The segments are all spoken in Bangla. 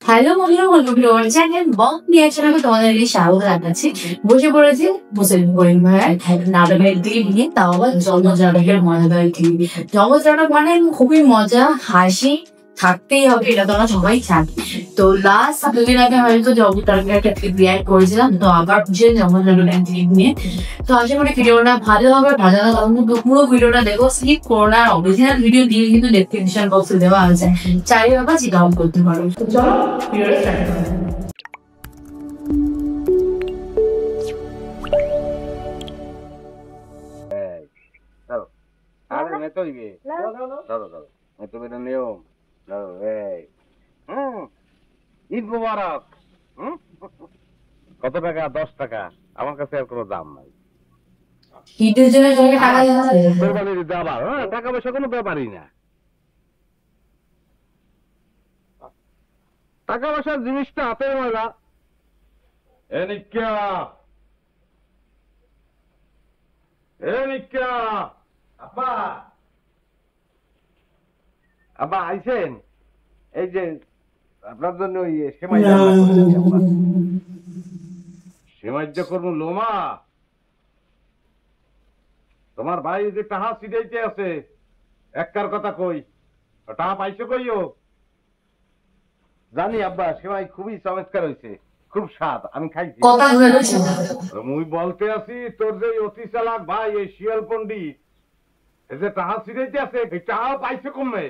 হ্যালো বন্ধুরা, welcome to our channel Bong reaction. আমি তোমাদেরকে স্বাগত জানাচ্ছি। বসে পড়েছি মুসলিম করিম ভাইয়ের নাটকের ক্লিপ নিয়ে, তাও আবার জমজ নাটকের মজাদার ক্লিপ। জমজ নাটক মানে খুবই মজা, হাসি থাকতেই হবে, এটা তোমরা সবাই জানি। তো লাস্ট দুদিন আগে হয়তো জমজ নাটকের একটা ক্লিপ রিঅ্যাক্ট করেছিলাম, তো আবার বুঝে জমজ নাটকের ক্লিপ নিয়ে। তো আশা করি ভিডিওটা ভালো হবে। ভালো না কিন্তু পুরো ভিডিওটা দেখো, স্কিপ করো না। অরিজিনাল ভিডিও দিয়ে কিন্তু ডেসক্রিপশন বক্সে দেওয়া আছে, চাইলে বাবা চেক আউট করতে পারো। তো চলো ভিডিওটা স্টার্ট করা যাক। ঈদ মুবারক। কত টাকা? 10 টাকা। আমার কাছে আর কোনো দাম নাই। ঈদের জন্য টাকা কোরবানির ঈদে আবার টাকা পয়সা কোনো ব্যাপারই না। টাকা পয়সার জিনিসটা হাতে ময়লা। আব্বা আব্বা আইছেন? এই যে আপনার জন্য ওই সেমাই রান্না করেছি আব্বা। সেমাই যে করবো লোমা, তোমার ভাই যে টাহা ছিটাইতে আছে, একটার কথা কই, টাহা পাইছো কইও? জানি আব্বা, সেমাই খুবই চমৎকার হয়েছে, খুব স্বাদ, আমি খাইছি। মুই বলতে আছি, তোর যে অতি চালাক ভাই এই শিয়াল পন্ডিত, এই যে টাহা ছিটাইতে আছে, এই টাহা পাইছো কমে?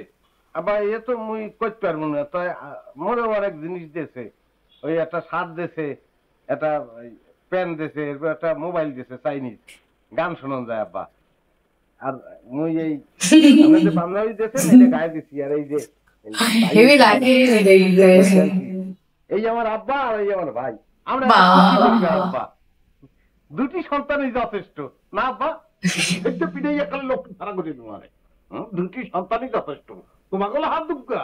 আব্বা এ তো মুই কইতে পারবো না, তাই মনে অনেক জিনিস দিয়েছে, ওই একটা শার্ট দিয়েছে, একটা প্যান দিয়েছে, এরপর একটা মোবাইল দিয়েছে চাইনিজ, গান শোনান যায় আব্বা। আর মুই এই যে পাঞ্জাবি দিয়েছেন এটা গায়ে দিছি, আর এই যে এই আমার আব্বা আর এই আমার ভাই, আমরা আব্বা দুটি সন্তানই যথেষ্ট না আব্বা? একটু পিড়াই একটা লোক ধারা করে তোমার দুটি সন্তানই যথেষ্ট, তোমাকে হাত দুঃখা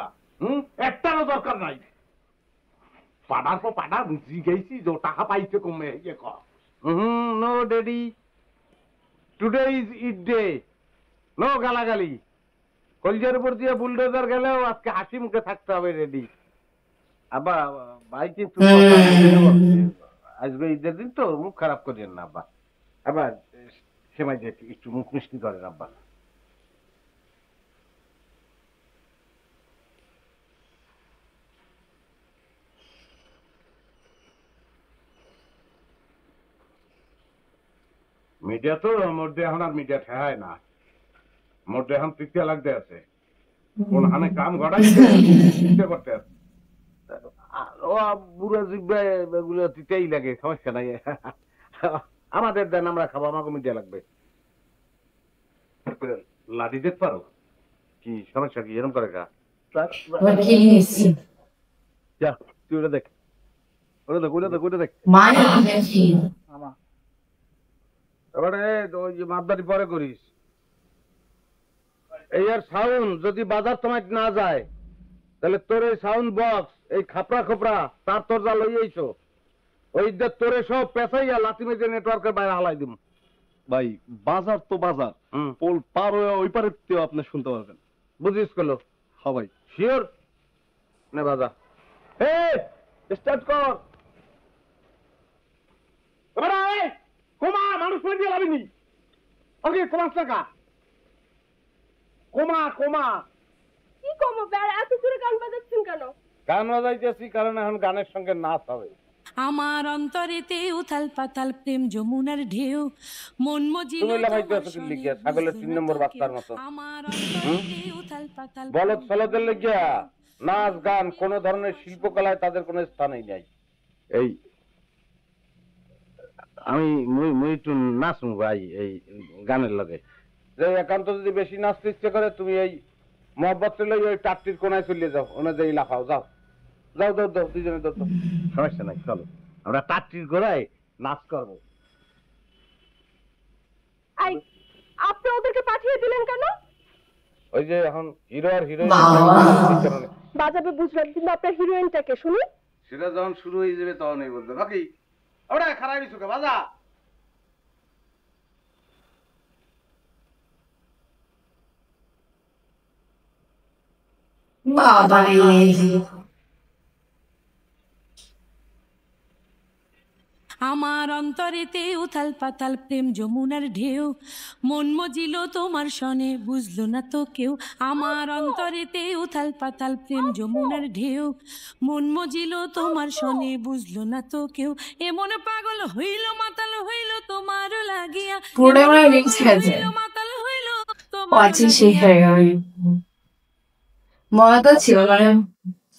একটারও দরকার নাই। পাড়ার পর পাড়া বুঝি গেছি যে টাকা পাইছে কমে। No daddy, today is it day, no গালাগালি। কলজের উপর দিয়ে বুলডোজার গেলেও আজকে হাসি মুখে থাকতে হবে রেডি। আব্বা ভাই কিন্তু আসবে ঈদের দিন তো, মুখ খারাপ করেন না আব্বা। আবার সেমাই যে একটু মুখ মিষ্টি করেন আব্বা। মিডিয়া তো মধ্যে এখন আর মিডিয়া ঠেহায় না, মধ্যে এখন তৃতীয় লাগতে আছে, কোন হানে কাম ঘটাইছে করতে আছে। ও বুড়া জিব্বা এগুলো তৃতীয়ই লাগে, সমস্যা নাই। আমাদের দেন, আমরা খাবো, আমাকে মিডিয়া লাগবে। লাঠি দেখতে পারো কি সমস্যা? কি এরকম করে? যা তুই ওটা দেখ, ওটা দেখ, ওটা দেখ, ওটা দেখ। এবারে ওই যে মাপদারি পরে করিস। এই আর সাউন্ড যদি বাজার তোমায় না যায়, তাহলে তোর এই সাউন্ড বক্স, এই খাপড়া খোপড়া তার তোর যা লইয়াইছো, ওই যে তোরে সব পেঁচাইয়া লাঠি মেজে নেটওয়ার্কের বাইরে হালাই দিব। ভাই বাজার তো বাজার, পোল পার হয়ে ওই পারে আপনি শুনতে পারবেন। বুঝিস গেল? হ্যাঁ ভাই। শিওর? নে বাজা, স্টার্ট কর। কমা, মানুষ পড়ে দিয়ে লাভিনি। ওকে কমাস টাকা, কমা কমা। কি কমো ব্যার, এত জোরে গান বাজাচ্ছেন কেন? গান বাজাইতেছি কারণ এখন গানের সঙ্গে নাচ হবে। আমার অন্তরেতে উথাল পাতাল প্রেম যমুনার ঢেউ, মন মজিল তুমি লাগাইতেছো কি লিখিয়া ছাগলের 3 নম্বর বাচ্চার মতো? আমার অন্তরেতে উথাল পাতাল বলদ ফলদের লিখিয়া নাচ গান কোন ধরনের শিল্পকলায় তাদের কোনো স্থানই নাই। এই আমি মুই একটু নাচুন ভাই এই গানের লগে, যে একান্ত যদি বেশি নাচতে ইচ্ছে করে তুমি এই মহব্বত লই ওই টাটটির কোনায় চলে যাও, অনুযায়ী লাফাও, যাও যাও, দৌড় দাও, দুজনে দৌড় দাও, সমস্যা নাই, চলো আমরা টাটটির গোড়ায় নাচ করবো। আপনি ওদেরকে পাঠিয়ে দিলেন কেন? ওই যে এখন হিরো আর হিরোইন বাজাবে বুঝলাম, কিন্তু আপনার হিরোইনটাকে শুনি। সেটা যখন শুরু হয়ে যাবে তখন এই বলবে বাকি ওরা খারাপ কিছু বাজা। বাবা আমার অন্তরেতে উথাল পাতাল প্রেম যমুনার ঢেউ মন মজিল তোমার সনে বুঝলো না তো কেউ আমার অন্তরেতে উথাল পাতাল প্রেম যমুনার ঢেউ মন মজিল তোমার সনে বুঝলো না তো কেউ এমন পাগল হইল মাতাল হইল তোমার লাগিয়া পুরোটাই মনে হয় রিমিক্স হয়েছে। মাতাল হইল ও তোমার আচ্ছা সেই হয়ে গেল মজা তো ছিল মানে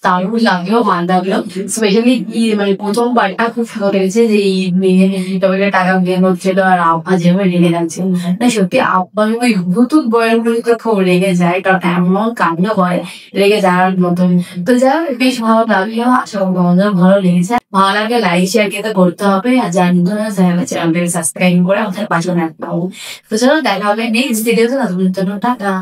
দারুণ লাগলো ভালো লাগলো স্পেশালি মানে প্রথম পার্টটা খুব ভালো লেগেছে যে এই মেয়ে তবে টাকা বিয়ে করছিল আর আব্বা যেভাবে রেগে যাচ্ছে না সত্যি আব্বা ওই হুতুত বয়ের গুলো তো খুব রেগে যায় কারণ এমন কাণ্ড করে রেগে যাওয়ার মতন তো যা বেশ ভালো লাগলো আশা করি তোমাদের ভালো লেগেছে ভালো লাগে লাইক শেয়ার কিন্তু করতে হবে আর জানি চ্যানেলটাকে সাবস্ক্রাইব করে আমাদের পাশে রাখতে হবে তো চলো দেখা হবে নেক্সট ভিডিওতে নতুন টাটা